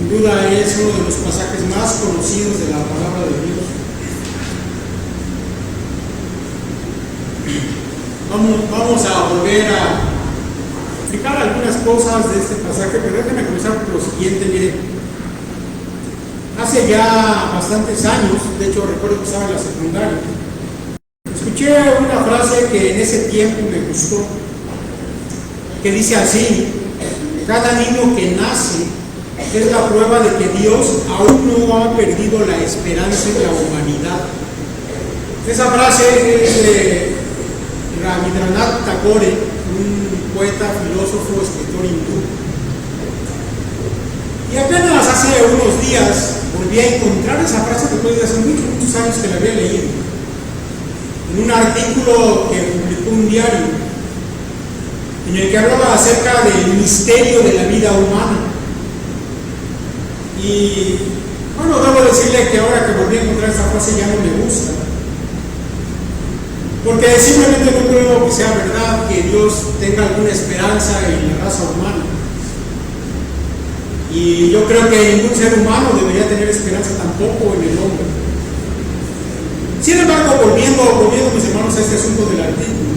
Sin duda es uno de los pasajes más conocidos de la palabra de Dios. Vamos a volver a explicar algunas cosas de este pasaje, pero déjenme comenzar por lo siguiente. Miren, hace ya bastantes años, de hecho recuerdo que estaba en la secundaria, escuché una frase que en ese tiempo me gustó, que dice así: cada niño que nace es la prueba de que Dios aún no ha perdido la esperanza en la humanidad. Esa frase es de Rabindranath Tagore, un poeta, filósofo, escritor hindú. Y apenas hace unos días volví a encontrar esa frase después de hace muchos años que la había leído, en un artículo que publicó un diario, en el que hablaba acerca del misterio de la vida humana. Y bueno, debo decirle que ahora que volví a encontrar esa frase ya no me gusta, porque simplemente no creo que sea verdad que Dios tenga alguna esperanza en la raza humana. Y yo creo que ningún ser humano debería tener esperanza tampoco en el hombre. Sin embargo, volviendo mis hermanos a este asunto del artículo,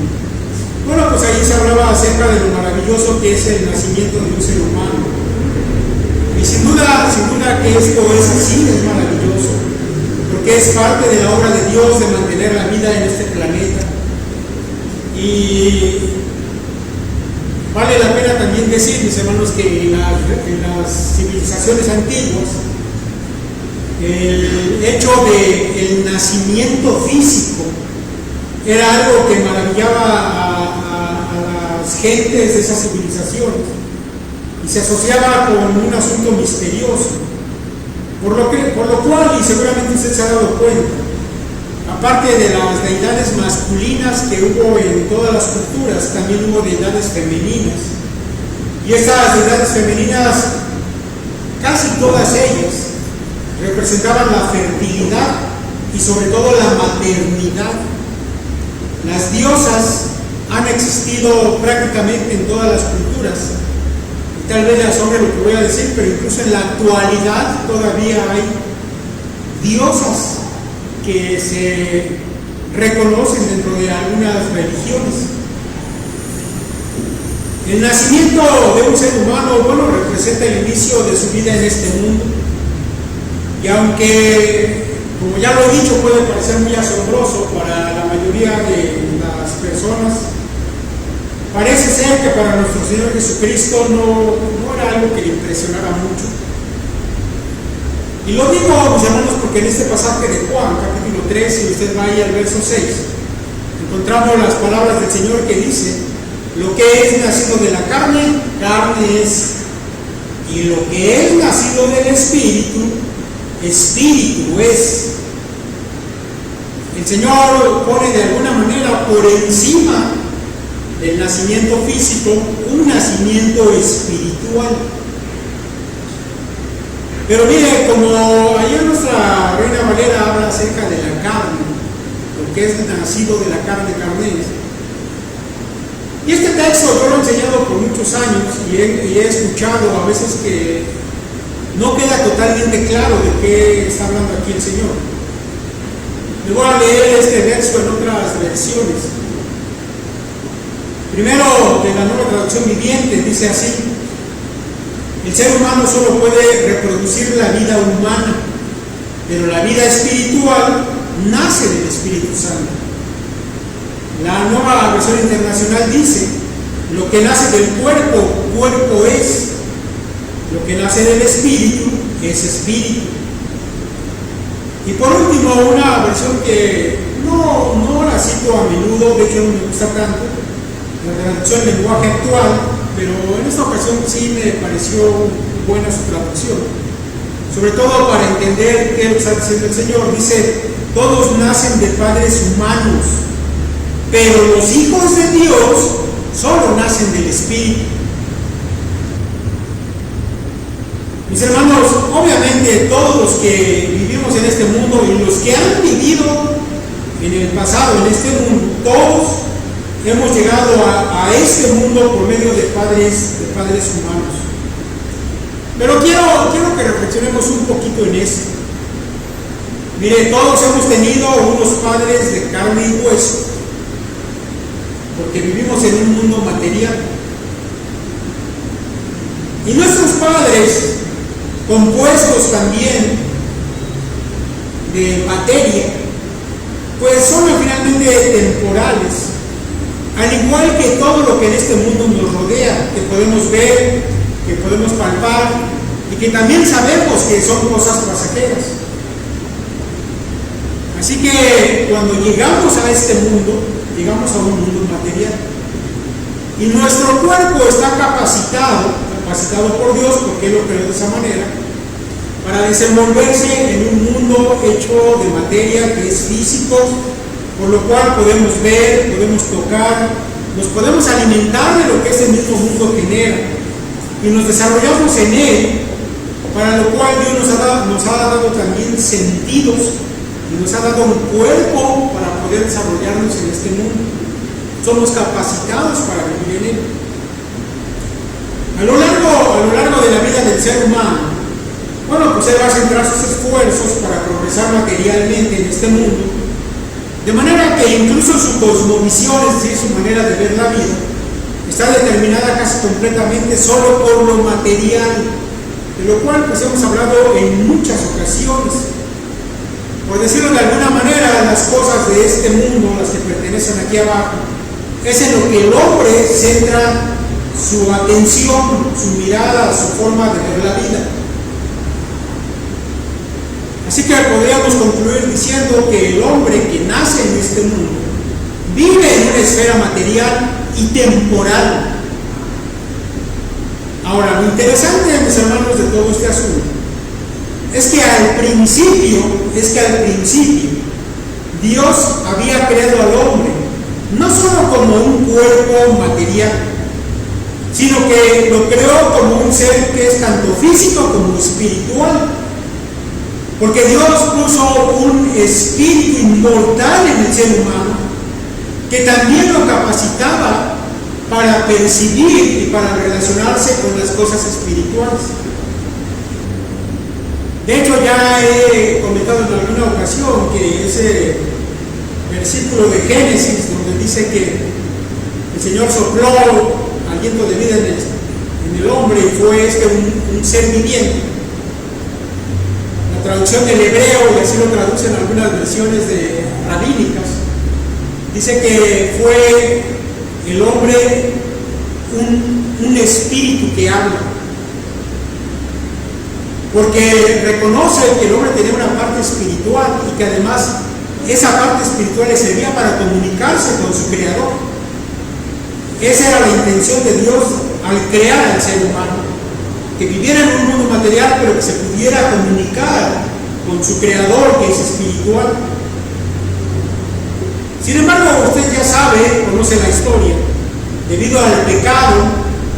bueno, pues ahí se hablaba acerca de lo maravilloso que es el nacimiento de un ser humano. Y sin duda que esto es así, es maravilloso, porque es parte de la obra de Dios de mantener la vida en este planeta. Y vale la pena también decir, mis hermanos, que en las civilizaciones antiguas, el hecho del nacimiento físico era algo que maravillaba a las gentes de esas civilizaciones y se asociaba con un asunto misterioso, por lo cual, y seguramente usted se ha dado cuenta, aparte de las deidades masculinas que hubo en todas las culturas, también hubo deidades femeninas, y esas deidades femeninas, casi todas ellas, representaban la fertilidad y sobre todo la maternidad. Las diosas han existido prácticamente en todas las culturas. Tal vez le asombre lo que voy a decir, pero incluso en la actualidad todavía hay diosas que se reconocen dentro de algunas religiones. El nacimiento de un ser humano, bueno, representa el inicio de su vida en este mundo. Y aunque, como ya lo he dicho, puede parecer muy asombroso para la mayoría de las personas, parece ser que para nuestro Señor Jesucristo no era algo que le impresionara mucho. Y lo digo, mis hermanos, porque en este pasaje de Juan, capítulo 3, si usted va ahí al verso 6, encontramos las palabras del Señor que dice: lo que es nacido de la carne, carne es, y lo que es nacido del Espíritu, Espíritu es. El Señor pone de alguna manera por encima del nacimiento físico un nacimiento espiritual. Pero mire, como ayer nuestra Reina Valera habla acerca de la carne, lo que es nacido de la carne es. Y este texto yo lo he enseñado por muchos años y he escuchado a veces que no queda totalmente claro de qué está hablando aquí el Señor. Les voy a leer este verso en otras versiones. Primero, de la Nueva Traducción Viviente, dice así: el ser humano solo puede reproducir la vida humana, pero la vida espiritual nace del Espíritu Santo. La Nueva Versión Internacional dice: lo que nace del cuerpo, cuerpo es; lo que nace del espíritu, es espíritu. Y por último, una versión que no la cito a menudo, de hecho no me gusta tanto, la traducción del lenguaje actual, pero en esta ocasión sí me pareció buena su traducción, sobre todo para entender qué está diciendo el Señor. Dice: todos nacen de padres humanos, pero los hijos de Dios solo nacen del Espíritu. Mis hermanos, obviamente todos los que vivimos en este mundo y los que han vivido en el pasado en este mundo, todos hemos llegado a este mundo por medio de padres humanos. Pero quiero que reflexionemos un poquito en eso. Mire, todos hemos tenido unos padres de carne y hueso, porque vivimos en un mundo material. Y nuestros padres, compuestos también de materia, pues son finalmente temporales, al igual que todo lo que en este mundo nos rodea, que podemos ver, que podemos palpar y que también sabemos que son cosas pasajeras. Así que cuando llegamos a este mundo, llegamos a un mundo material. Y nuestro cuerpo está capacitado por Dios, porque Él lo creó de esa manera, para desenvolverse en un mundo hecho de materia que es físico, por lo cual podemos ver, podemos tocar, nos podemos alimentar de lo que ese mismo mundo genera y nos desarrollamos en él, para lo cual Dios nos ha dado también sentidos y nos ha dado un cuerpo para poder desarrollarnos en este mundo. Somos capacitados para vivir en él. A lo largo de la vida del ser humano, bueno, pues él va a centrar sus esfuerzos para progresar materialmente en este mundo, de manera que incluso su cosmovisión, es decir, su manera de ver la vida, está determinada casi completamente solo por lo material, de lo cual pues hemos hablado en muchas ocasiones. Por decirlo de alguna manera, las cosas de este mundo, las que pertenecen aquí abajo, es en lo que el hombre centra su atención, su mirada, su forma de ver la vida. Así que podríamos concluir diciendo que el hombre que nace en este mundo vive en una esfera material y temporal. Ahora, lo interesante, mis hermanos, de todo este asunto es que al principio Dios había creado al hombre no solo como un cuerpo material, sino que lo creó como un ser que es tanto físico como espiritual, porque Dios puso un espíritu inmortal en el ser humano que también lo capacitaba para percibir y para relacionarse con las cosas espirituales. De hecho, ya he comentado en alguna ocasión que ese versículo de Génesis, donde dice que el Señor sopló aliento de vida en el hombre y fue un ser viviente. La traducción del hebreo, y así lo traducen algunas versiones rabínicas, dice que fue el hombre un espíritu que habla, porque reconoce que el hombre tenía una parte espiritual y que además esa parte espiritual le servía para comunicarse con su creador. Esa era la intención de Dios al crear al ser humano, que viviera en un mundo material, pero que se pudiera comunicar con su creador, que es espiritual. Sin embargo, usted ya sabe, conoce la historia. Debido al pecado,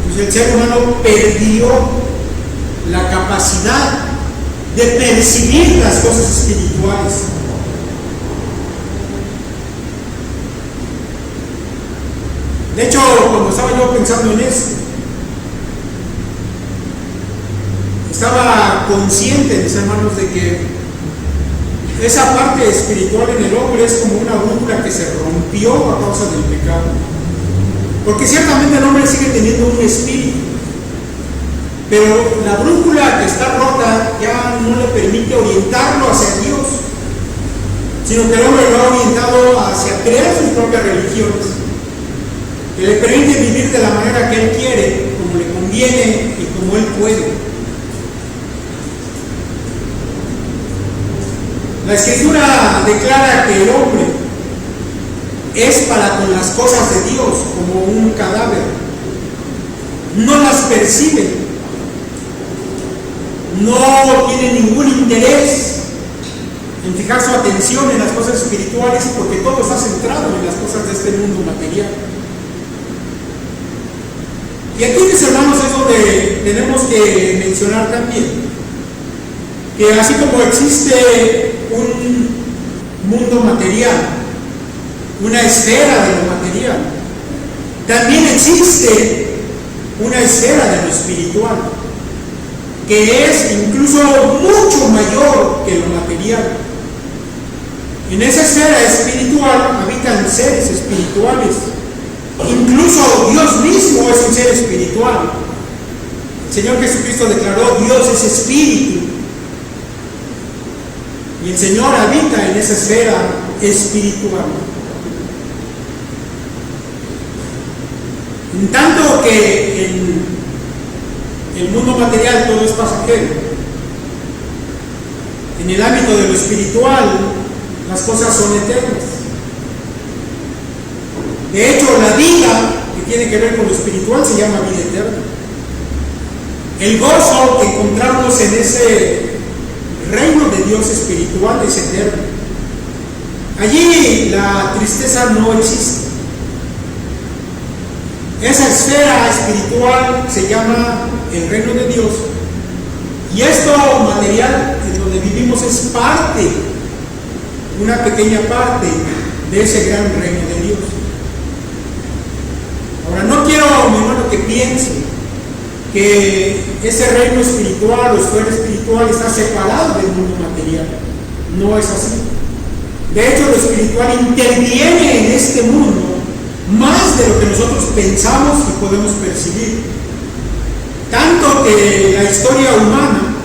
pues el ser humano perdió la capacidad de percibir las cosas espirituales. De hecho, cuando estaba yo pensando en esto, estaba consciente, mis hermanos, de que esa parte espiritual en el hombre es como una brújula que se rompió a causa del pecado. Porque ciertamente el hombre sigue teniendo un espíritu, pero la brújula que está rota ya no le permite orientarlo hacia Dios, sino que el hombre lo ha orientado hacia crear sus propias religiones, que le permite vivir de la manera que él quiere, como le conviene y como él puede. La Escritura declara que el hombre es para con las cosas de Dios como un cadáver, no las percibe, no tiene ningún interés en fijar su atención en las cosas espirituales, porque todo está centrado en las cosas de este mundo material. Y aquí, mis hermanos, es donde tenemos que mencionar también que así como existe un mundo material, una esfera de lo material, también existe una esfera de lo espiritual, que es incluso mucho mayor que lo material. En esa esfera espiritual habitan seres espirituales. Incluso Dios mismo es un ser espiritual. El Señor Jesucristo declaró: Dios es espíritu. Y el Señor habita en esa esfera espiritual. En tanto que en el mundo material todo es pasajero, en el ámbito de lo espiritual las cosas son eternas. De hecho, la vida que tiene que ver con lo espiritual se llama vida eterna. El gozo que encontramos en ese reino de Dios espiritual es eterno. Allí la tristeza no existe. Esa esfera espiritual se llama el reino de Dios. Y esto material en donde vivimos es parte, una pequeña parte de ese gran reino de Dios. Ahora, no quiero, mi hermano, que piense que ese reino espiritual o esfera espiritual está separado del mundo material. No es así. De hecho, lo espiritual interviene en este mundo más de lo que nosotros pensamos y podemos percibir. Tanto que la historia humana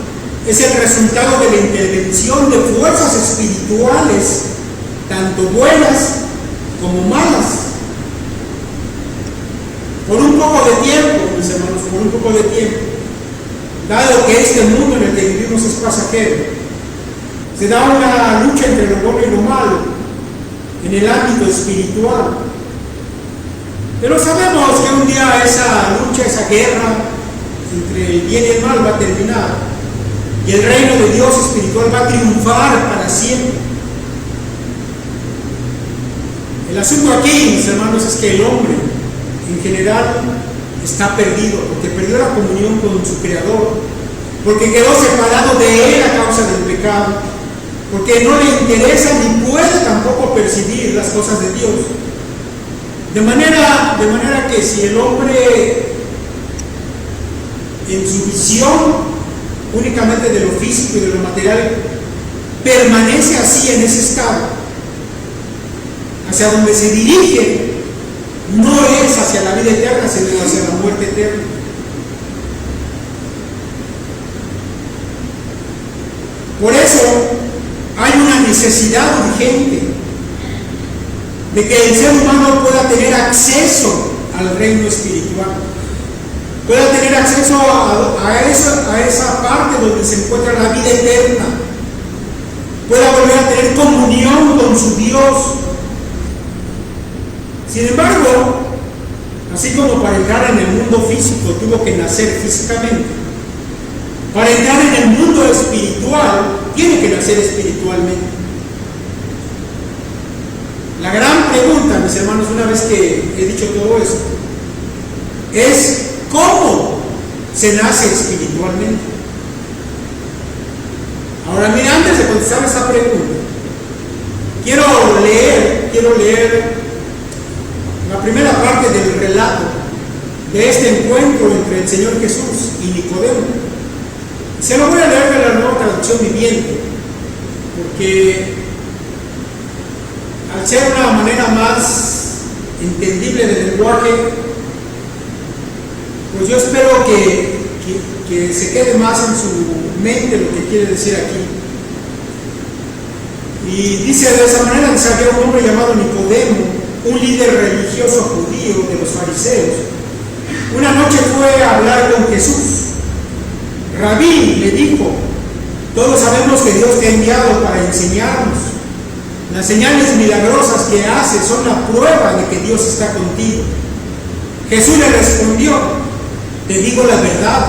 es el resultado de la intervención de fuerzas espirituales, tanto buenas como malas. Por un poco de tiempo, mis hermanos, por un poco de tiempo, dado que este mundo en el que vivimos es pasajero, se da una lucha entre lo bueno y lo malo en el ámbito espiritual. Pero sabemos que un día esa lucha, esa guerra entre el bien y el mal va a terminar y el reino de Dios espiritual va a triunfar para siempre. El asunto aquí, mis hermanos, es que el hombre en general está perdido, porque perdió la comunión con su Creador, porque quedó separado de Él a causa del pecado, porque no le interesa ni puede tampoco percibir las cosas de Dios. De manera que si el hombre en su visión únicamente de lo físico y de lo material permanece así en ese estado, hacia donde se dirige no es hacia la vida eterna, sino hacia la muerte eterna. Por eso hay una necesidad urgente de que el ser humano pueda tener acceso al reino espiritual, pueda tener acceso a esa parte donde se encuentra la vida eterna, pueda volver a tener comunión con su Dios. Sin embargo, así como para entrar en el mundo físico tuvo que nacer físicamente, para entrar en el mundo espiritual tiene que nacer espiritualmente. La gran pregunta, mis hermanos, una vez que he dicho todo esto, es ¿cómo se nace espiritualmente? Ahora, mira, antes de contestar esa pregunta, quiero leer la primera parte del relato de este encuentro entre el Señor Jesús y Nicodemo. Se lo voy a leer de la Nueva Traducción Viviente, porque al ser una manera más entendible del lenguaje, pues yo espero que se quede más en su mente lo que quiere decir aquí. Y dice de esa manera: dice, había un hombre llamado Nicodemo, un líder religioso judío de los fariseos. Una noche fue a hablar con Jesús. Rabí, le dijo, todos sabemos que Dios te ha enviado para enseñarnos. Las señales milagrosas que haces son la prueba de que Dios está contigo. Jesús le respondió, te digo la verdad,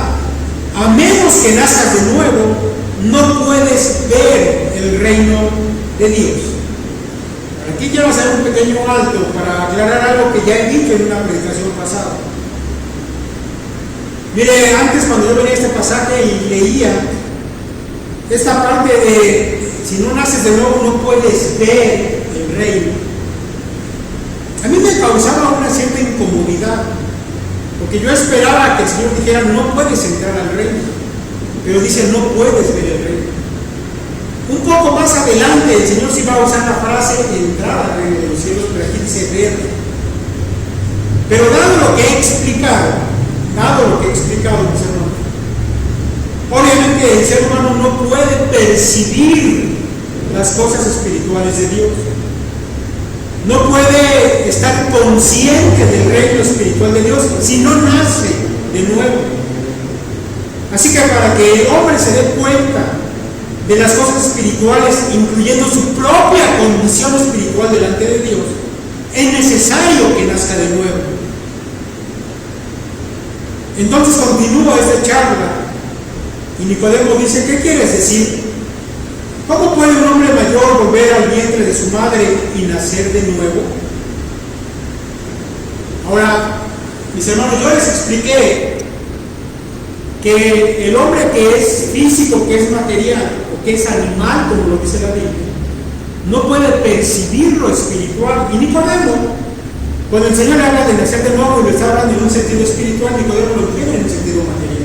a menos que nazcas de nuevo, no puedes ver el reino de Dios. Aquí quiero hacer un pequeño alto para aclarar algo que ya he dicho en una predicación pasada. Mire, antes cuando yo venía a este pasaje y leía esta parte de si no naces de nuevo no puedes ver el reino, a mí me causaba una cierta incomodidad, porque yo esperaba que el Señor dijera no puedes entrar al reino, pero dice no puedes ver el reino. Un poco más adelante el Señor sí va a usar la frase entrar al reino de los cielos, pero aquí dice ver. Pero dado lo que he explicado, mis hermanos, obviamente el ser humano no puede percibir las cosas espirituales de Dios. No puede estar consciente del reino espiritual de Dios si no nace de nuevo. Así que para que el hombre se dé cuenta de las cosas espirituales, incluyendo su propia condición espiritual delante de Dios, es necesario que nazca de nuevo. Entonces continúa esta charla y Nicodemo dice: ¿qué quieres decir? ¿Cómo puede un hombre mayor volver al vientre de su madre y nacer de nuevo? Ahora, mis hermanos, yo les expliqué que el hombre que es físico, que es material, o que es animal, como lo dice la Biblia, no puede percibir lo espiritual. Y Nicodemo, cuando el Señor habla de nacer de nuevo y lo está hablando en un sentido espiritual, Nicodemo lo entiende en un sentido material.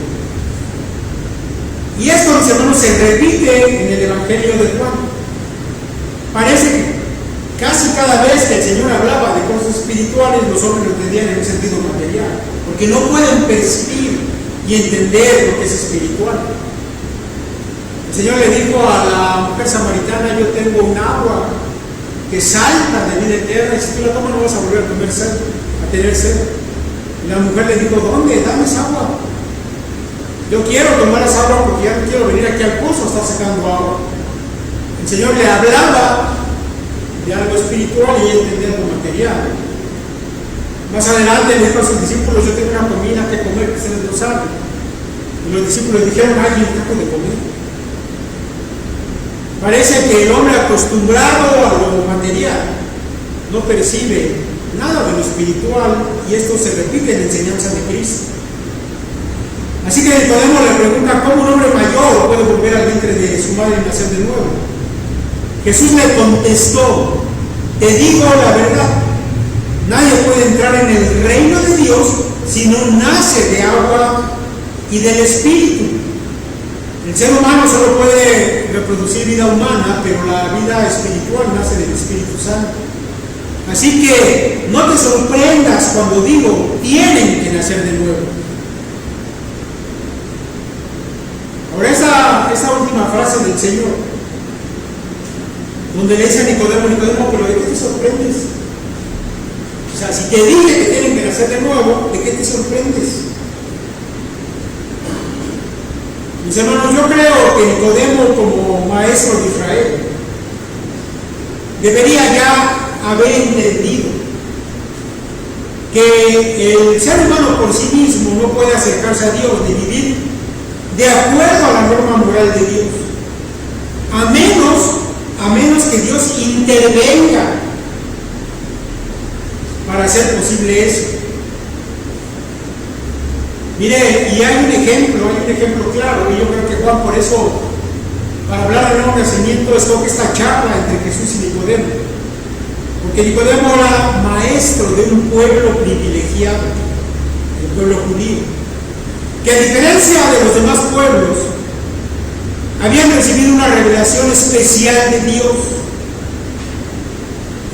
Y esto, mis hermanos, se repite en el Evangelio de Juan. Parece que casi cada vez que el Señor hablaba de cosas espirituales, los hombres lo entendían en un sentido material, porque no pueden percibir y entender lo que es espiritual. El Señor le dijo a la mujer samaritana: yo tengo un agua que salta de vida eterna, y si tú la tomas no vas a volver a tener sed. Y la mujer le dijo: ¿dónde? Dame esa agua. Yo quiero tomar esa agua porque ya no quiero venir aquí al pozo a estar sacando agua. El Señor le hablaba de algo espiritual y él entendía algo material. Más adelante le dijo a sus discípulos: yo tengo una comida que comer que ustedes no saben. Y los discípulos dijeron: ay, ¿qué tipo de comida? Parece que el hombre acostumbrado a lo material no percibe nada de lo espiritual, y esto se repite en la enseñanza de Cristo. Así que Nicodemo le pregunta: ¿cómo un hombre mayor puede volver al vientre de su madre y nacer de nuevo? Jesús le contestó: te digo la verdad, nadie puede entrar en el reino de Dios si no nace de agua y del Espíritu. El ser humano solo puede reproducir vida humana, pero la vida espiritual nace del Espíritu Santo. Así que no te sorprendas cuando digo: tienen que nacer de nuevo. Ahora esa última frase del Señor, donde le dice a Nicodemo: ¿pero de qué te sorprendes? O sea, si te dije que tienen que nacer de nuevo, ¿de qué te sorprendes? Mis hermanos, yo creo que Nicodemo, como maestro de Israel, debería ya haber entendido que el ser humano por sí mismo no puede acercarse a Dios ni vivir de acuerdo a la norma moral de Dios, a menos que Dios intervenga para hacer posible eso. Mire, y hay un ejemplo claro, y yo creo que Juan por eso, para hablar del nuevo nacimiento, escoge esta charla entre Jesús y Nicodemo, porque Nicodemo era maestro de un pueblo privilegiado, el pueblo judío, que a diferencia de los demás pueblos, habían recibido una revelación especial de Dios.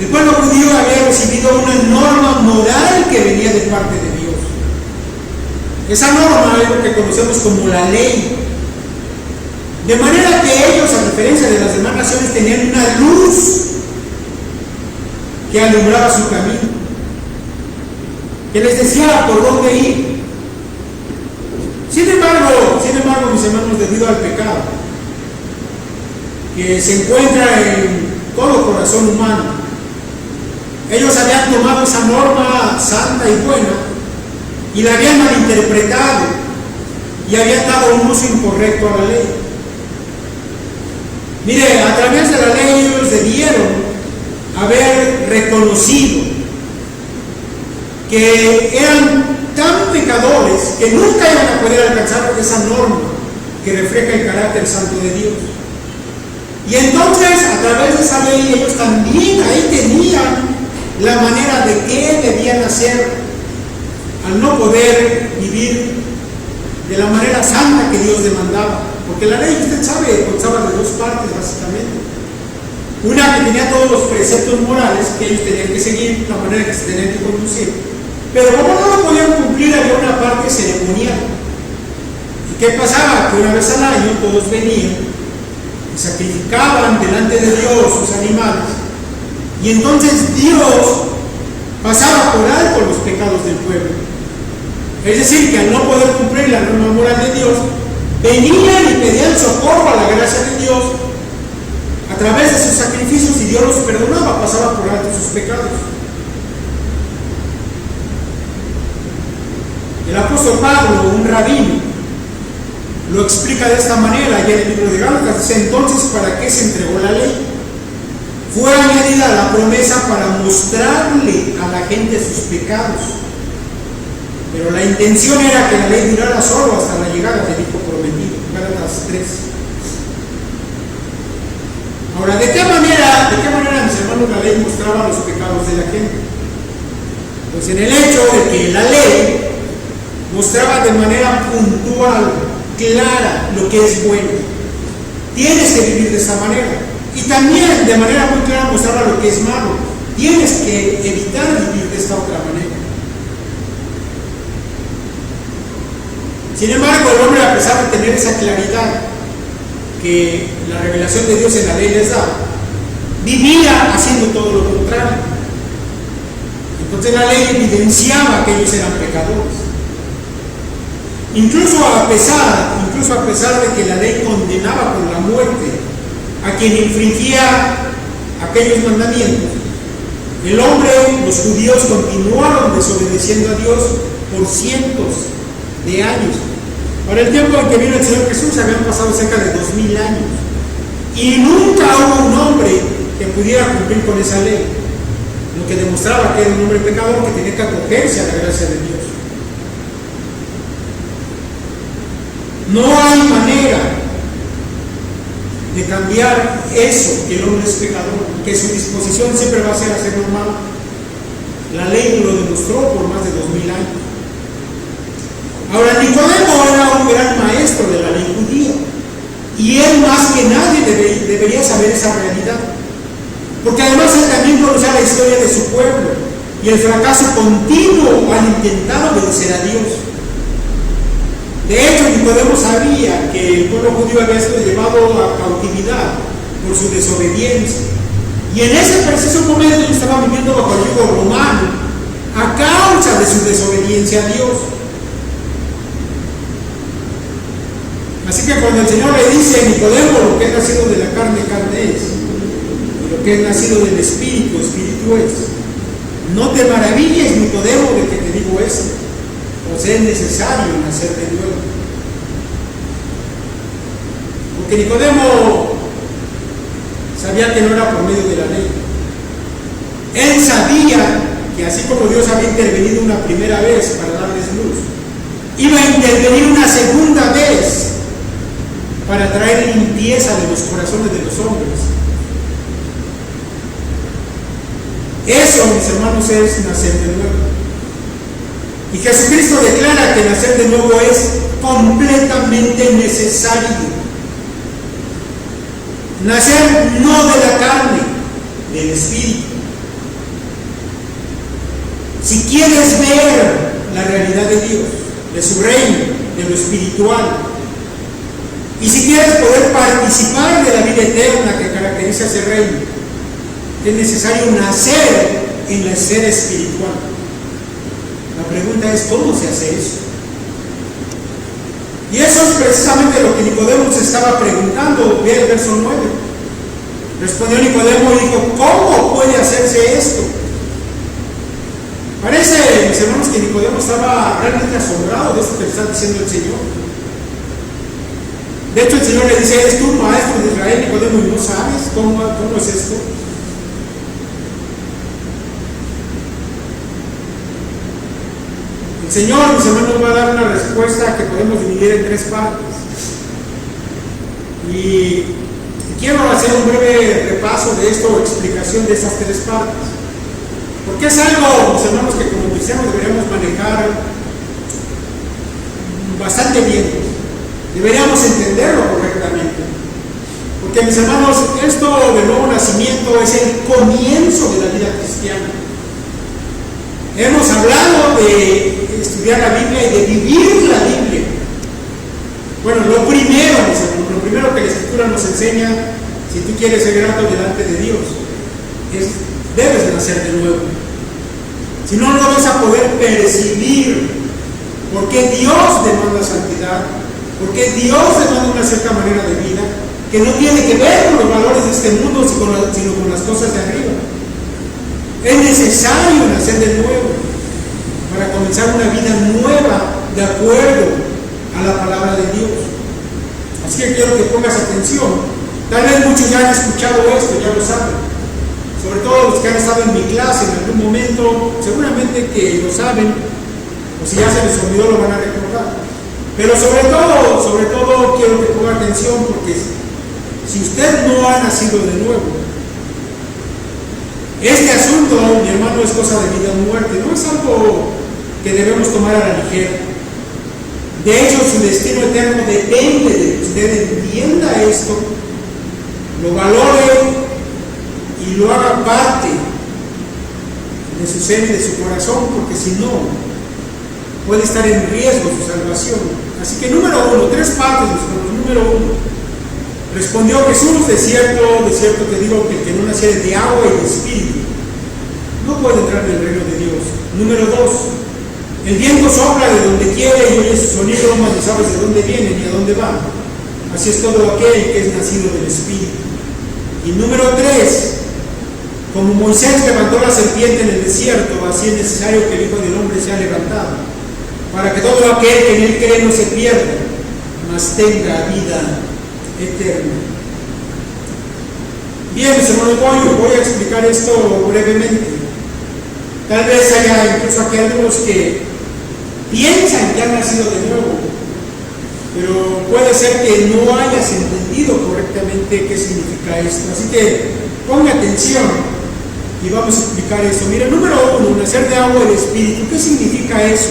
El pueblo judío había recibido una norma moral que venía de parte de Dios. Esa norma es lo que conocemos como la ley. De manera que ellos, a diferencia de las demás naciones, tenían una luz que alumbraba su camino, que les decía por dónde ir. Sin embargo, mis hermanos, debido al pecado que se encuentra en todo corazón humano, ellos habían tomado esa norma santa y buena y la habían malinterpretado y habían dado un uso incorrecto a la ley. Mire, a través de la ley ellos debieron haber reconocido que eran tan pecadores que nunca iban a poder alcanzar esa norma que refleja el carácter santo de Dios. Y entonces, a través de esa ley, ellos también ahí tenían la manera de qué debían hacer al no poder vivir de la manera santa que Dios demandaba. perdonaba. Porque la ley, usted sabe, constaba de dos partes básicamente. Una que tenía todos los preceptos morales que ellos tenían que seguir, la manera que se tenían que conducir. Pero como no lo podían cumplir, había una parte ceremonial. ¿Y qué pasaba? Que una vez al año todos venían y sacrificaban delante de Dios sus animales. Y entonces Dios pasaba por alto los pecados del pueblo. Es decir, que al no poder cumplir la norma moral de Dios, venían y pedían socorro a la gracia de Dios a través de sus sacrificios, y Dios los perdonaba, pasaba por alto sus pecados. El apóstol Pablo, un rabino, lo explica de esta manera, ya en el libro de Gálatas, dice: entonces, ¿para qué se entregó la ley? Fue añadida la promesa para mostrarle a la gente sus pecados, pero la intención era que la ley durara solo hasta la llegada del Hijo prometido. Gálatas 3. Ahora, ¿de qué manera, mis hermanos, la ley mostraba los pecados de la gente? Pues en el hecho de que la ley mostraba de manera puntual, clara, lo que es bueno. Tienes que vivir de esta manera. Y también de manera muy clara mostraba lo que es malo. Tienes que evitar vivir de esta otra manera. Sin embargo, el hombre, a pesar de tener esa claridad que la revelación de Dios en la ley les da, vivía haciendo todo lo contrario. Entonces la ley evidenciaba que ellos eran pecadores. Incluso a pesar de que la ley condenaba por la muerte a quien infringía aquellos mandamientos, el hombre, los judíos, continuaron desobedeciendo a Dios por cientos de años. Para el tiempo en que vino el Señor Jesús habían pasado cerca de 2000 años y nunca hubo un hombre que pudiera cumplir con esa ley, lo que demostraba que era un hombre pecador que tenía que acogerse a la gracia de Dios. No hay manera de cambiar eso, que el hombre es pecador, que su disposición siempre va a ser hacer lo malo. La ley lo demostró por más de 2000 años. Ahora, Nicodemo era un gran maestro de la ley judía, y él más que nadie debería saber esa realidad, porque además él también conocía la historia de su pueblo y el fracaso continuo al intentar obedecer a Dios. De hecho, Nicodemo sabía que el pueblo judío había sido llevado a cautividad por su desobediencia, y en ese preciso momento estaba viviendo bajo el yugo romano a causa de su desobediencia a Dios. Así que cuando el Señor le dice a Nicodemo: lo que es nacido de la carne, carne es, y lo que es nacido del Espíritu, Espíritu es, no te maravilles, Nicodemo, de que te digo esto, pues es necesario nacer de nuevo. Porque Nicodemo sabía que no era por medio de la ley. Él sabía que así como Dios había intervenido una primera vez para darles luz, iba a intervenir una segunda vez para traer limpieza de los corazones de los hombres. Eso, mis hermanos, es nacer de nuevo. Y Jesucristo declara que nacer de nuevo es completamente necesario. Nacer no de la carne, del Espíritu. Si quieres ver la realidad de Dios, de su reino, de lo espiritual, y si quieres poder participar de la vida eterna que caracteriza ese reino, es necesario nacer en la esfera espiritual. La pregunta es: ¿cómo se hace eso? Y eso es precisamente lo que Nicodemo se estaba preguntando. Ve el verso 9. Respondió Nicodemo y dijo: ¿cómo puede hacerse esto? Parece, mis hermanos, que Nicodemo estaba realmente asombrado de esto que le está diciendo el Señor. De hecho, el Señor le dice: ¿eres tú maestro de Israel, Nicodemo, y no sabes cómo es esto? El Señor, mis hermanos, va a dar una respuesta que podemos dividir en tres partes. Y quiero hacer un breve repaso de esto, o explicación de esas tres partes. Porque es algo, mis hermanos, que como cristianos deberíamos manejar bastante bien. Deberíamos entenderlo correctamente. Porque, mis hermanos, esto del nuevo nacimiento es el comienzo de la vida cristiana. Hemos hablado de estudiar la Biblia y de vivir la Biblia. Bueno, lo primero que la Escritura nos enseña, si tú quieres ser grato delante de Dios, es debes de nacer de nuevo. Si no, no vas a poder percibir por qué Dios demanda santidad, por qué Dios demanda una cierta manera de vida que no tiene que ver con los valores de este mundo, sino con las cosas de arriba. Es necesario nacer de nuevo para comenzar una vida nueva de acuerdo a la palabra de Dios. Así que quiero que pongas atención. Tal vez muchos ya han escuchado esto, ya lo saben. Sobre todo los que han estado en mi clase en algún momento, seguramente que lo saben, o si ya se les olvidó lo van a recordar. Pero sobre todo quiero que ponga atención, porque si usted no ha nacido de nuevo, este asunto, mi hermano, es cosa de vida o muerte, no es algo que debemos tomar a la ligera. De hecho, su destino eterno depende de que usted entienda esto, lo valore y lo haga parte de su ser y de su corazón, porque si no, puede estar en riesgo su salvación. Así que número uno, 3 partes, número uno. Respondió Jesús: de cierto te digo que el que no naciere de agua y de espíritu no puede entrar en el reino de Dios. Número 2, el viento sopla de donde quiere y oye su sonido, mas no sabes de dónde viene ni a dónde va. Así es todo aquel que es nacido del espíritu. Y número 3, como Moisés levantó la serpiente en el desierto, así es necesario que el Hijo del Hombre sea levantado, para que todo aquel que en él cree no se pierda, mas tenga vida eterna. Bien, mis hermanos, voy a explicar esto brevemente. Tal vez haya incluso aquí algunos que piensan que han nacido de nuevo, pero puede ser que no hayas entendido correctamente qué significa esto. Así que ponga atención y vamos a explicar eso. Mira, número 1, nacer de agua y de espíritu. ¿Qué significa eso?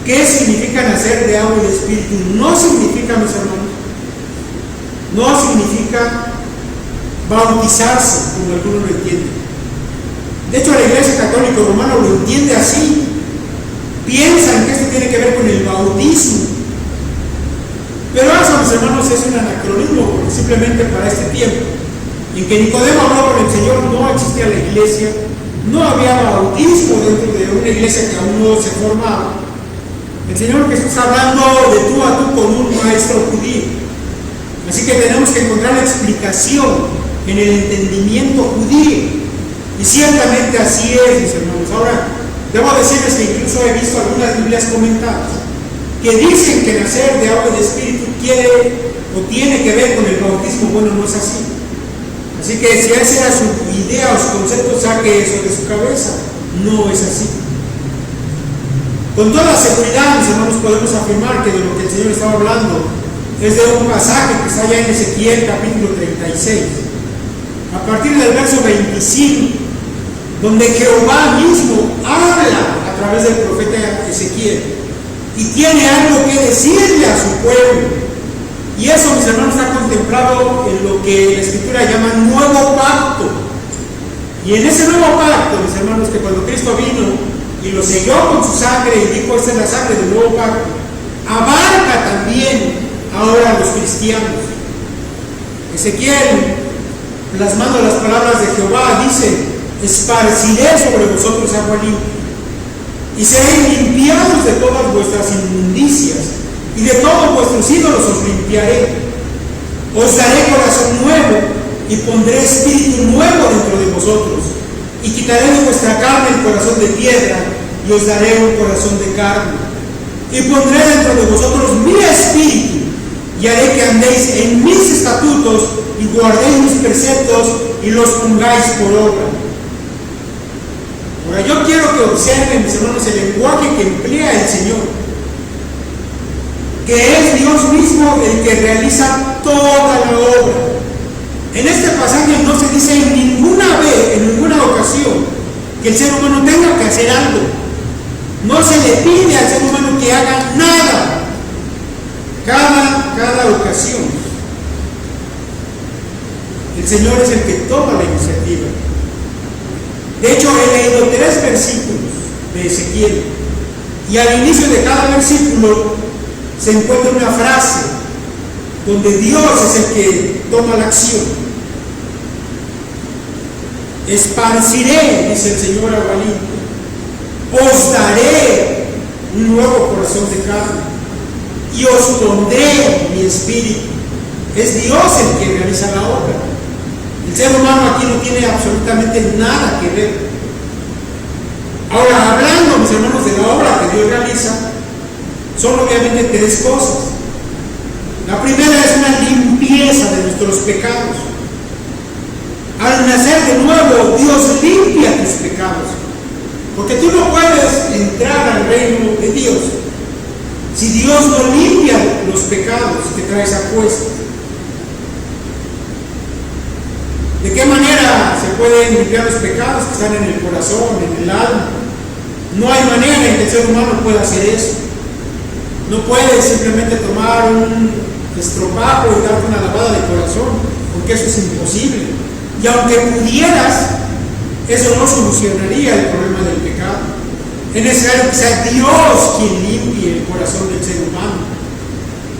¿Qué significa nacer de agua y de espíritu? No significa, mis hermanos, no significa bautizarse, como algunos lo entienden. De hecho, la Iglesia Católica Romana lo entiende así. Piensan que esto tiene que ver con el bautismo. Pero eso, mis hermanos, es un anacronismo, porque simplemente para este tiempo en que Nicodemo habló con el Señor, no existía la iglesia, no había bautismo dentro de una iglesia que aún no se formaba. El Señor Jesús está hablando de tú a tú con un maestro judío. Así que tenemos que encontrar la explicación en el entendimiento judío. Y ciertamente así es, mis hermanos. Ahora, debo decirles que incluso he visto algunas Biblias comentadas que dicen que nacer de agua y de espíritu quiere o tiene que ver con el bautismo. Bueno, no es así. Así que si esa era su idea o su concepto, saque eso de su cabeza. No es así. Con toda seguridad, mis hermanos, podemos afirmar que de lo que el Señor estaba hablando es de un pasaje que está allá en Ezequiel capítulo 36, a partir del verso 25, donde Jehová mismo habla a través del profeta Ezequiel y tiene algo que decirle a su pueblo. Y eso, mis hermanos, está contemplado en lo que la Escritura llama nuevo pacto. Y en ese nuevo pacto, mis hermanos, que cuando Cristo vino y lo selló con su sangre y dijo: esta es la sangre del nuevo pacto, abarca también ahora a los cristianos. Ezequiel, plasmando las palabras de Jehová, dice: esparciré sobre vosotros agua limpia, y seréis limpiados de todas vuestras inmundicias, y de todos vuestros ídolos os limpiaré. Os daré corazón nuevo, y pondré espíritu nuevo dentro de vosotros, y quitaré de vuestra carne el corazón de piedra, y os daré un corazón de carne. Y pondré dentro de vosotros mi espíritu, y haré que andéis en mis estatutos, y guardéis mis preceptos, y los pongáis por obra. Ahora, yo quiero que observen, mis hermanos, el lenguaje que emplea el Señor, que es Dios mismo el que realiza toda la obra. En este pasaje no se dice en ninguna vez, en ninguna ocasión, que el ser humano tenga que hacer algo. No se le pide al ser humano que haga nada. Cada ocasión, el Señor es el que toma la iniciativa. De hecho, he leído 3 versículos de Ezequiel, y al inicio de cada versículo se encuentra una frase donde Dios es el que toma la acción. Esparciré, dice el Señor a Baalín, os daré un nuevo corazón de carne y os pondré mi espíritu. Es Dios el que realiza la obra. El ser humano aquí no tiene absolutamente nada que ver. Ahora, hablando, mis hermanos, de la obra que Dios realiza, son obviamente 3 cosas. La primera es una limpieza de nuestros pecados. Al nacer de nuevo, Dios limpia tus pecados, porque tú no puedes entrar al reino de Dios si Dios no limpia los pecados que traes a cuestas. ¿De qué manera se pueden limpiar los pecados que están en el corazón, en el alma? No hay manera en que el ser humano pueda hacer eso. No puedes simplemente tomar un estropajo y darte una lavada de corazón, porque eso es imposible. Y aunque pudieras, eso no solucionaría el problema del pecado. Es necesario que sea Dios quien limpie el corazón del ser humano.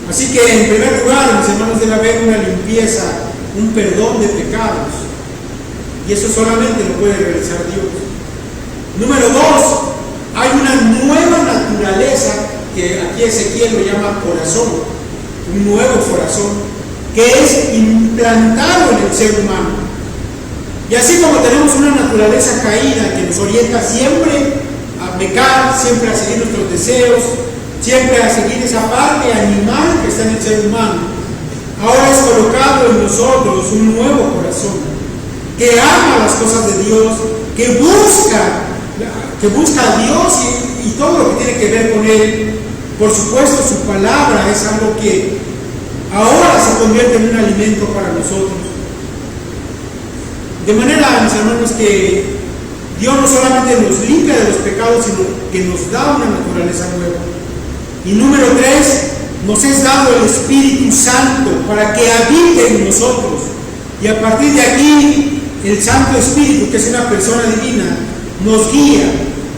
Así que, en primer lugar, mis hermanos, debe haber una limpieza, un perdón de pecados, y eso solamente lo puede realizar Dios. Número 2, hay una nueva naturaleza que aquí Ezequiel lo llama corazón, un nuevo corazón que es implantado en el ser humano. Y así como tenemos una naturaleza caída que nos orienta siempre a pecar, siempre a seguir nuestros deseos, siempre a seguir esa parte animal que está en el ser humano, ahora es colocado en nosotros un nuevo corazón que ama las cosas de Dios, que busca a Dios y todo lo que tiene que ver con Él. Por supuesto, su palabra es algo que ahora se convierte en un alimento para nosotros. De manera, mis hermanos, que Dios no solamente nos limpia de los pecados, sino que nos da una naturaleza nueva. Y número 3, nos es dado el Espíritu Santo para que habite en nosotros. Y a partir de aquí, el Santo Espíritu, que es una persona divina, nos guía,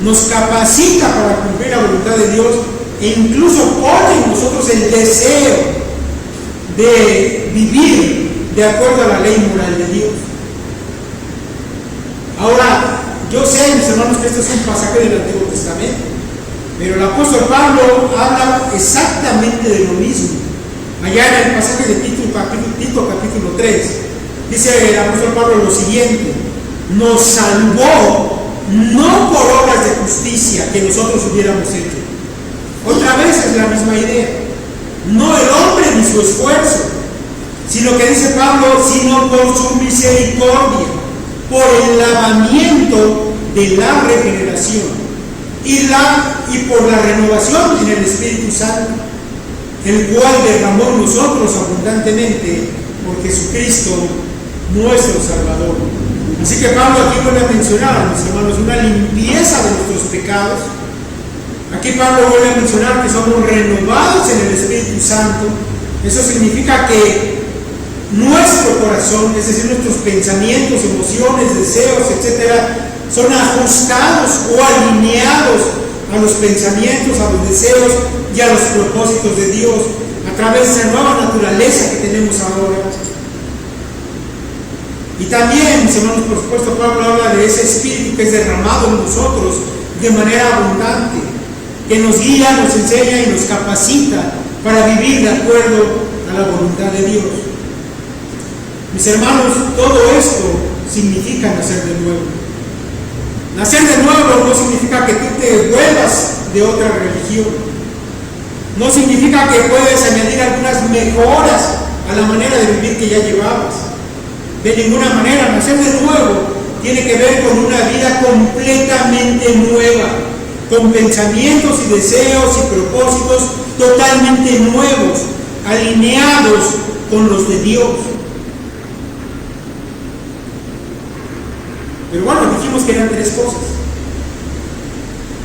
nos capacita para cumplir la voluntad de Dios, e incluso pone en nosotros el deseo de vivir de acuerdo a la ley moral de Dios. Ahora, yo sé, mis hermanos, que este es un pasaje del Antiguo Testamento, pero el apóstol Pablo habla exactamente de lo mismo. Allá en el pasaje de Tito capítulo 3, dice el apóstol Pablo lo siguiente: nos salvó no por obras de justicia que nosotros hubiéramos hecho. Otra vez es la misma idea. No el hombre ni su esfuerzo, sino que dice Pablo, sino por su misericordia, por el lavamiento de la regeneración y por la renovación en el Espíritu Santo, el cual derramó en nosotros abundantemente por Jesucristo nuestro Salvador. Así que Pablo aquí vuelve a mencionar, mis hermanos, una limpieza de nuestros pecados. Aquí Pablo vuelve a mencionar que somos renovados en el Espíritu Santo. Eso significa que nuestro corazón, es decir, nuestros pensamientos, emociones, deseos, etcétera, son ajustados o alineados a los pensamientos, a los deseos y a los propósitos de Dios a través de esa nueva naturaleza que tenemos ahora. Y también, mis hermanos, por supuesto, Pablo habla de ese espíritu que es derramado en nosotros de manera abundante, que nos guía, nos enseña y nos capacita para vivir de acuerdo a la voluntad de Dios. Mis hermanos, todo esto significa nacer de nuevo. Nacer de nuevo no significa que tú te vuelvas de otra religión. No significa que puedes añadir algunas mejoras a la manera de vivir que ya llevabas. De ninguna manera. Nacer de nuevo tiene que ver con una vida completamente nueva, con pensamientos y deseos y propósitos totalmente nuevos, alineados con los de Dios. Pero bueno, dijimos que eran 3 cosas.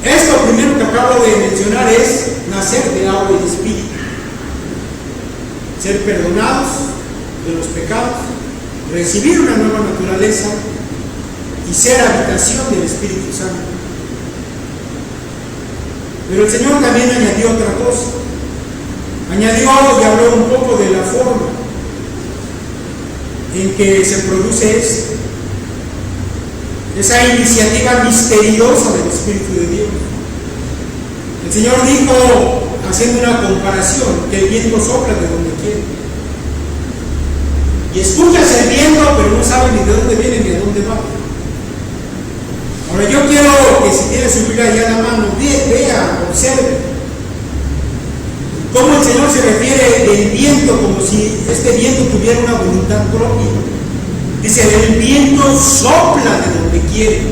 Esto primero que acabo de mencionar es nacer de agua y de espíritu. ser perdonados de los pecados, recibir una nueva naturaleza y ser habitación del Espíritu Santo. Pero el Señor también añadió otra cosa. Añadió y habló un poco de la forma en que se produce eso, esa iniciativa misteriosa del Espíritu de Dios. El Señor dijo, haciendo una comparación, que el viento sopla de donde quiere. Y escuchas el viento, pero no sabes ni de dónde viene ni de dónde va. Ahora yo quiero que si tienes su Biblia allá en la mano, vea, observe cómo el Señor se refiere del viento como si este viento tuviera una voluntad propia. Dice, el viento sopla de donde quiere.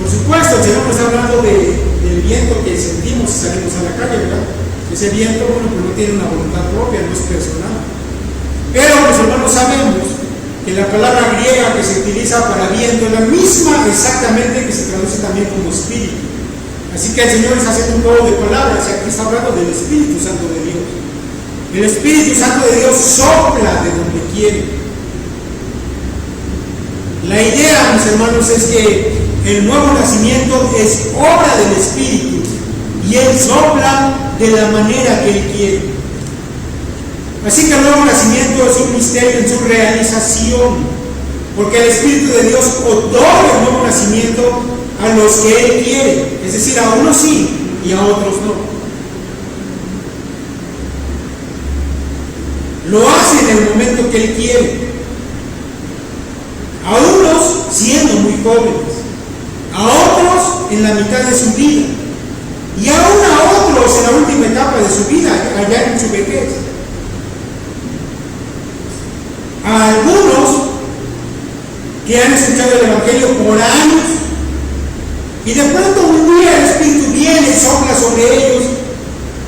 Por supuesto, el Señor nos está hablando del viento que sentimos si salimos a la calle, ¿verdad? Ese viento, bueno, pues no tiene una voluntad propia, no es personal. Pero los hermanos sabemos que la palabra griega que se utiliza para viento es la misma exactamente que se traduce también como espíritu. Así que el Señor está haciendo un juego de palabras y aquí está hablando del Espíritu Santo de Dios. El Espíritu Santo de Dios sopla de donde quiere. La idea, mis hermanos, es que el nuevo nacimiento es obra del Espíritu y Él sopla de la manera que Él quiere. Así que el nuevo nacimiento es un misterio en su realización, porque el Espíritu de Dios otorga el nuevo nacimiento a los que Él quiere, es decir, a unos sí y a otros no. Lo hace en el momento que Él quiere. A unos siendo muy jóvenes, a otros en la mitad de su vida y aún a otros en la última etapa de su vida, allá en su vejez. A algunos que han escuchado el Evangelio por años y de pronto un día el Espíritu viene y sopla sobre ellos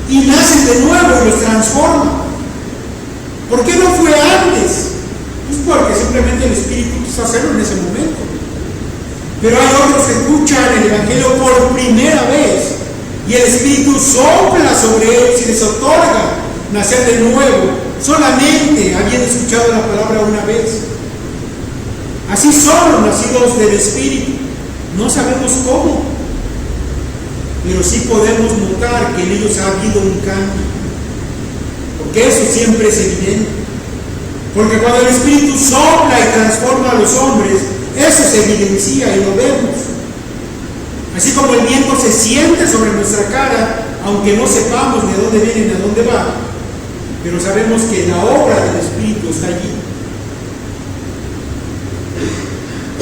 y nacen de nuevo y los transforma. ¿Por qué no fue antes? Pues porque simplemente el Espíritu quiso hacerlo en ese momento. Pero hay otros que escuchan el Evangelio por primera vez y el Espíritu sopla sobre ellos y les otorga nacer de nuevo, solamente habiendo escuchado la palabra una vez. Así son los nacidos del Espíritu. No sabemos cómo, pero sí podemos notar que en ellos ha habido un cambio, porque eso siempre es evidente. Porque cuando el Espíritu sopla y transforma a los hombres, eso se evidencia y lo vemos. Así como el viento se siente sobre nuestra cara, aunque no sepamos de dónde viene ni a dónde va, pero sabemos que la obra del Espíritu está allí.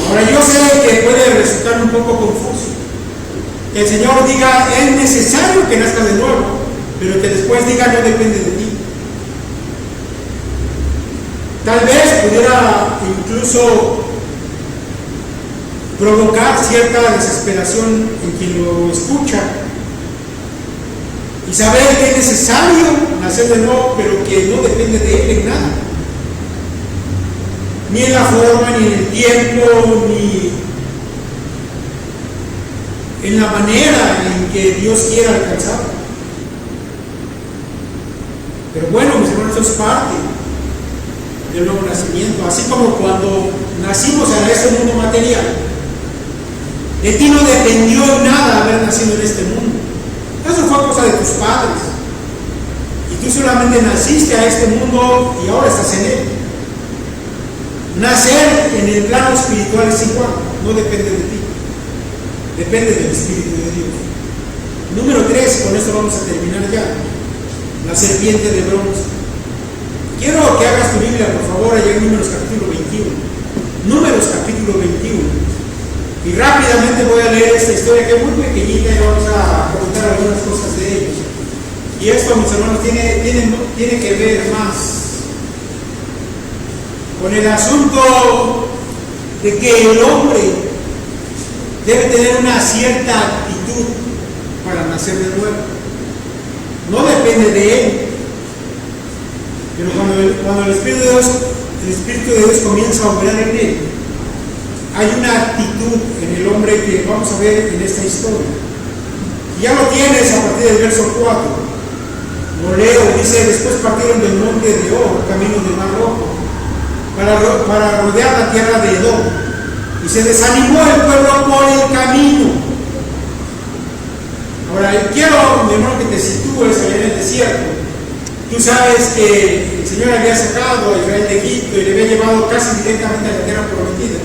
Ahora yo sé que puede resultar un poco confuso que el Señor diga, es necesario que nazcas de nuevo, pero que después diga, no depende de ti. Tal vez pudiera incluso provocar cierta desesperación en quien lo escucha y saber que es necesario nacer de nuevo, pero que no depende de Él en nada, ni en la forma, ni en el tiempo, ni en la manera en que Dios quiera alcanzar. Pero bueno, mis hermanos, eso es parte del nuevo nacimiento. Así como cuando nacimos en este mundo material, de ti no dependió en nada haber nacido en este mundo. Eso fue cosa de tus padres. Y tú solamente naciste a este mundo y ahora estás en él. Nacer en el plano espiritual es igual, no depende de ti. Depende del Espíritu de Dios. Número 3, con esto vamos a terminar ya. La serpiente de bronce. Quiero que hagas tu Biblia, por favor, allá en Números capítulo 21. Números capítulo 21. Y rápidamente voy a leer esta historia que es muy pequeñita y vamos a comentar algunas cosas de ellos. Y esto, mis hermanos, tiene que ver más con el asunto de que el hombre debe tener una cierta actitud para nacer de nuevo. No depende de él. Pero cuando el Espíritu de Dios comienza a operar en él, hay una actitud en el hombre que vamos a ver en esta historia. Y ya lo tienes a partir del verso 4. Lo leo, dice, después partieron del monte de Or, camino del Mar Rojo, para rodear la tierra de Edom. Y se desanimó el pueblo por el camino. Ahora, quiero, mi hermano, que te sitúes allá en el desierto. Tú sabes que el Señor había sacado a Israel de Egipto y le había llevado casi directamente a la tierra prometida.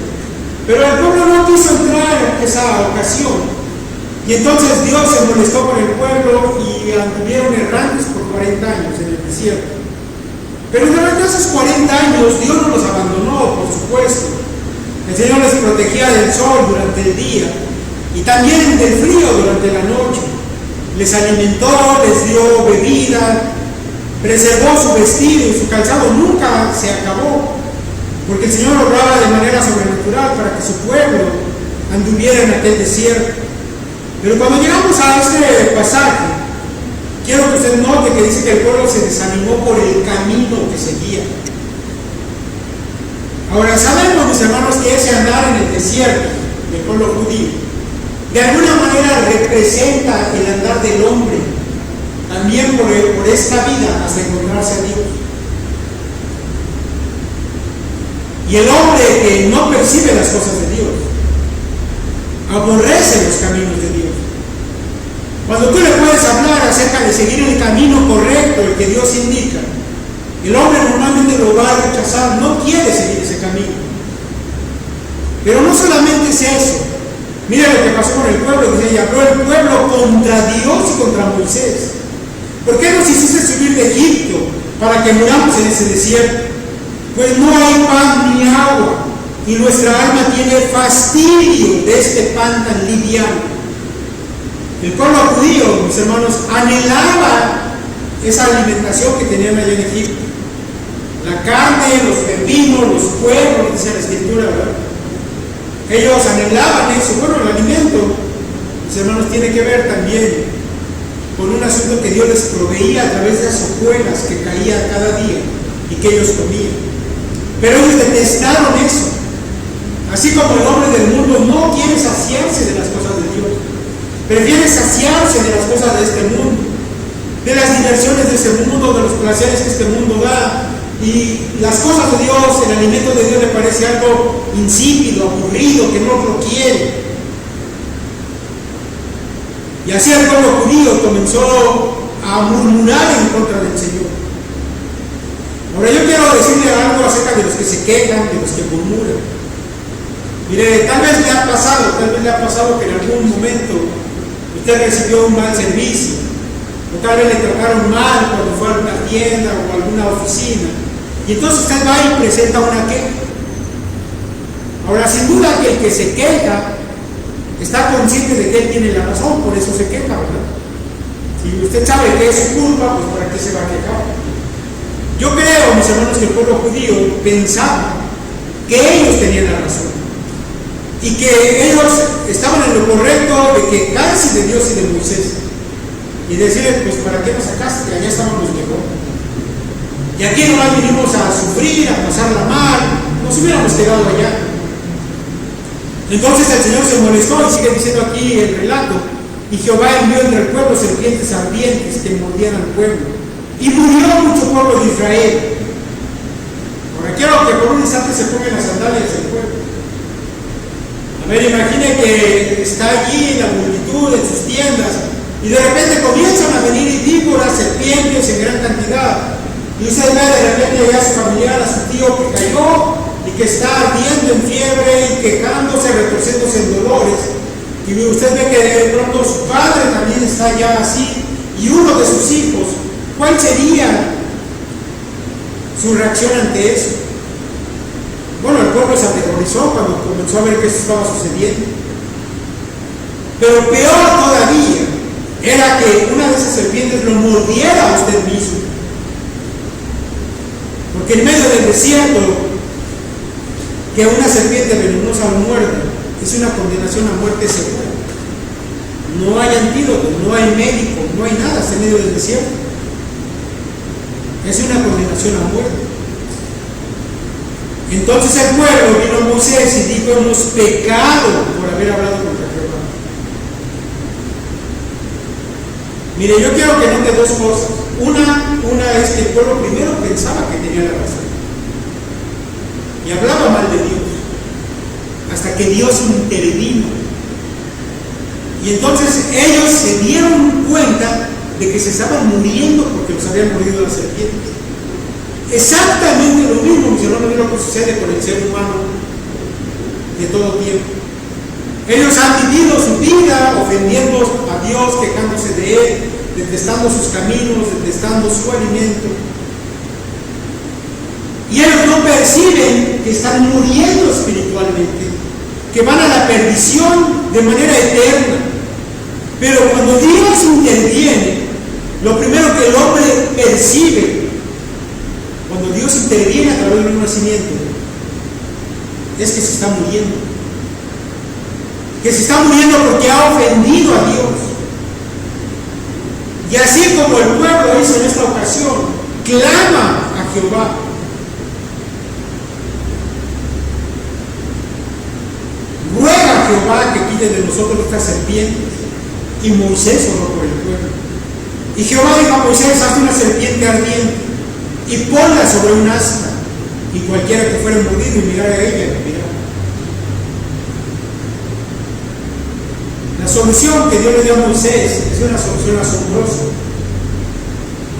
Pero el pueblo no quiso entrar en esa ocasión. Y entonces Dios se molestó con el pueblo y anduvieron errantes por 40 años en el desierto. Pero durante esos 40 años Dios no los abandonó, por supuesto. El Señor les protegía del sol durante el día y también del frío durante la noche. Les alimentó, les dio bebida, preservó su vestido y su calzado nunca se acabó, porque el Señor obraba de manera sobrenatural para que su pueblo anduviera en aquel desierto. Pero cuando llegamos a este pasaje, quiero que usted note que dice que el pueblo se desanimó por el camino que seguía. Ahora, sabemos, mis hermanos, que ese andar en el desierto del pueblo judío de alguna manera representa el andar del hombre también por esta vida hasta encontrarse a Dios. Y el hombre que no percibe las cosas de Dios aborrece los caminos de Dios. Cuando tú le puedes hablar acerca de seguir el camino correcto, el que Dios indica, el hombre normalmente lo va a rechazar, no quiere seguir ese camino. Pero no solamente es eso. Mira lo que pasó con el pueblo, dice, y habló el pueblo contra Dios y contra Moisés. ¿Por qué nos hiciste subir de Egipto para que muramos en ese desierto? Pues no hay pan ni agua, y nuestra alma tiene fastidio de este pan tan liviano. El pueblo judío, mis hermanos, anhelaba esa alimentación que tenían allá en Egipto. La carne, los pepinos, los puerros, dice la escritura, ¿verdad? Ellos anhelaban eso. Bueno, el alimento, mis hermanos, tiene que ver también con un asunto que Dios les proveía a través de las hojuelas que caían cada día y que ellos comían. Pero ellos detestaron eso. Así como el hombre del mundo no quiere saciarse de las cosas de Dios, prefiere saciarse de las cosas de este mundo, de las diversiones de este mundo, de los placeres que este mundo da. Y las cosas de Dios, el alimento de Dios le parece algo insípido, aburrido, que no lo quiere. Y así el pueblo judío comenzó a murmurar en contra del Señor. Ahora yo quiero decirle algo acerca de los que se quejan, de los que murmuran. Mire, tal vez le ha pasado que en algún momento usted recibió un mal servicio, o tal vez le trataron mal cuando fue a alguna tienda o a alguna oficina, y entonces usted va y presenta una queja. Ahora, sin duda que el que se queja está consciente de que él tiene la razón, por eso se queja, ¿verdad? Si usted sabe que es su culpa, pues ¿para qué se va a quejar? Yo creo, mis hermanos, que el pueblo judío pensaba que ellos tenían la razón y que ellos estaban en lo correcto de quejarse de Dios y de Moisés y decirles, pues ¿para qué nos sacaste? Que allá estábamos mejor. Y aquí nomás vinimos a sufrir, a pasarla mal, nos hubiéramos quedado allá. Entonces el Señor se molestó y sigue diciendo aquí el relato, y Jehová envió entre el pueblo serpientes ardientes que mordían al pueblo, y murió mucho pueblo de Israel. Ahora quiero que por un instante se pongan las sandalias del pueblo. A ver, imagine que está allí la multitud en sus tiendas y de repente comienzan a venir víboras, serpientes en gran cantidad, y usted ve de repente ya a su familiar, a su tío que cayó y que está ardiendo en fiebre y quejándose, retorciéndose en dolores, y usted ve que de pronto su padre también está ya así, y uno de sus hijos. ¿Cuál sería su reacción ante eso? Bueno, el pueblo se aterrorizó cuando comenzó a ver que eso estaba sucediendo. Pero peor todavía era que una de esas serpientes lo mordiera a usted mismo. Porque en medio del desierto, que una serpiente venenosa lo muerda es una condenación a muerte segura. No hay antídoto, no hay médico, no hay nada, está en medio del desierto. Es una condenación a muerte. Entonces el pueblo vino a Moisés y dijo: hemos pecado por haber hablado contra Jehová. Mire, yo quiero que note dos cosas. Una es que el pueblo primero pensaba que tenía la razón y hablaba mal de Dios, hasta que Dios intervino. Y entonces ellos se dieron cuenta de que se estaban muriendo porque los habían mordido las serpientes. Exactamente lo mismo, mis hermanos, lo que sucede con el ser humano de todo tiempo. Ellos han vivido su vida ofendiendo a Dios, quejándose de Él, detestando sus caminos, detestando su alimento. Y ellos no perciben que están muriendo espiritualmente, que van a la perdición de manera eterna. Pero cuando Dios interviene, lo primero que el hombre percibe, cuando Dios interviene a través del nacimiento, es que se está muriendo. Que se está muriendo porque ha ofendido a Dios. Y así como el pueblo hizo en esta ocasión, clama a Jehová. Ruega a Jehová que quite de nosotros estas serpientes. Y Moisés oró por el pueblo. Y Jehová dijo a Moisés: haz una serpiente ardiente y ponla sobre un asta, y cualquiera que fuera mordido y mirara a ella, vivirá. La solución que Dios le dio a Moisés es una solución asombrosa.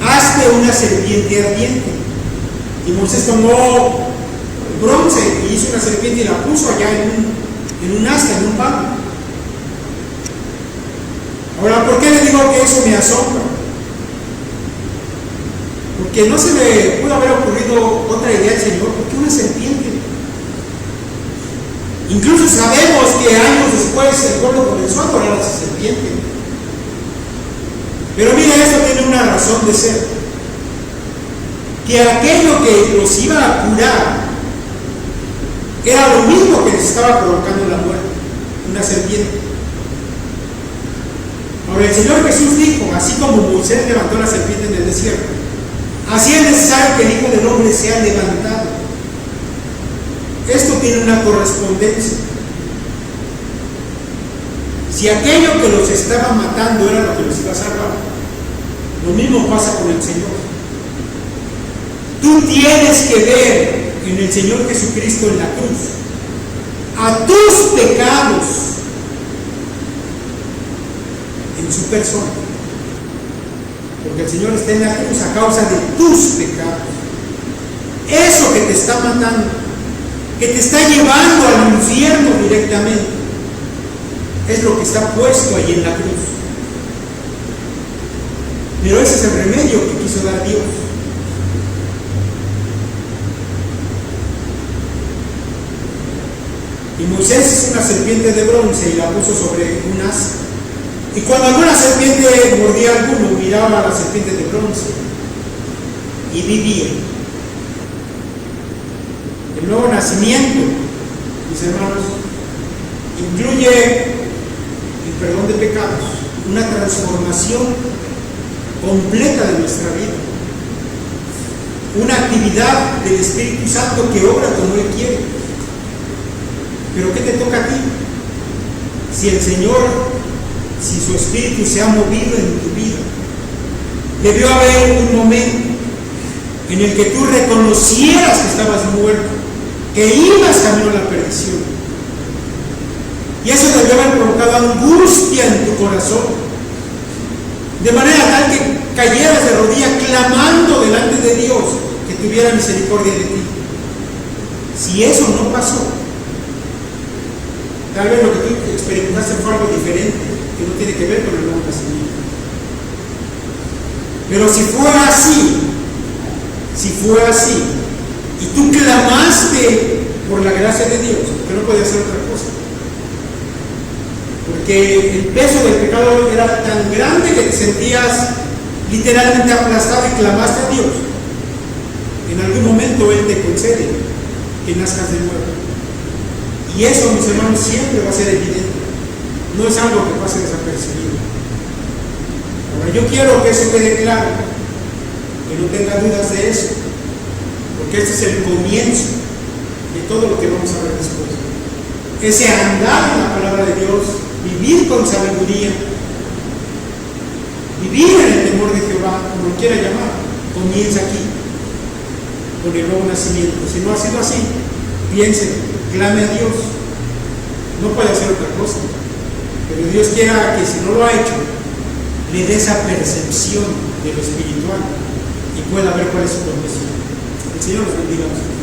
Hazte una serpiente ardiente. Y Moisés tomó bronce y hizo una serpiente y la puso allá en un asta, en un palo. Ahora, ¿por qué le digo que eso me asombra? Porque no se me pudo haber ocurrido otra idea al Señor. ¿Por qué una serpiente? Incluso sabemos que años después el pueblo comenzó a adorar a esa serpiente. Pero mira, esto tiene una razón de ser. Que aquello que los iba a curar era lo mismo que les estaba provocando la muerte, una serpiente. Ahora, el Señor Jesús dijo: así como Moisés levantó la serpiente en el desierto, así es necesario que el Hijo del Hombre sea levantado. Esto tiene una correspondencia. Si aquello que los estaba matando era lo que los iba a salvar, lo mismo pasa con el Señor. Tú tienes que ver en el Señor Jesucristo en la cruz a tus pecados en su persona, porque el Señor está en la cruz a causa de tus pecados. Eso que te está matando, que te está llevando al infierno directamente, es lo que está puesto ahí en la cruz. Pero ese es el remedio que quiso dar Dios. Y Moisés hizo una serpiente de bronce y la puso sobre un asta. Y cuando alguna serpiente mordía a alguno, miraba a la serpiente de bronce y vivía. El nuevo nacimiento, mis hermanos, incluye el perdón de pecados, una transformación completa de nuestra vida, una actividad del Espíritu Santo que obra como Él quiere. Pero ¿qué te toca a ti? Si el Señor, si su Espíritu se ha movido en tu vida, debió haber un momento en el que tú reconocieras que estabas muerto, que ibas camino a la perdición. Y eso debió haber provocado angustia en tu corazón, de manera tal que cayeras de rodillas clamando delante de Dios que tuviera misericordia de ti. Si eso no pasó, tal vez lo que tú experimentaste fue algo diferente, que no tiene que ver con el nuevo nacimiento. Pero si fue así, y tú clamaste por la gracia de Dios, que no podía hacer otra cosa, porque el peso del pecado era tan grande que te sentías literalmente aplastado y clamaste a Dios, en algún momento Él te concede que nazcas de nuevo. Y eso, mis hermanos, siempre va a ser evidente. No es algo que pase desapercibido. Ahora, yo quiero que eso quede claro, que no tenga dudas de eso, porque este es el comienzo de todo lo que vamos a ver después. Ese andar en la palabra de Dios, vivir con sabiduría, vivir en el temor de Jehová, como lo quiera llamar, comienza aquí, con el nuevo nacimiento. Si no ha sido así, piense, clame a Dios. No puede hacer otra cosa. Pero Dios quiera que si no lo ha hecho, le dé esa percepción de lo espiritual y pueda ver cuál es su condición. El Señor nos bendiga.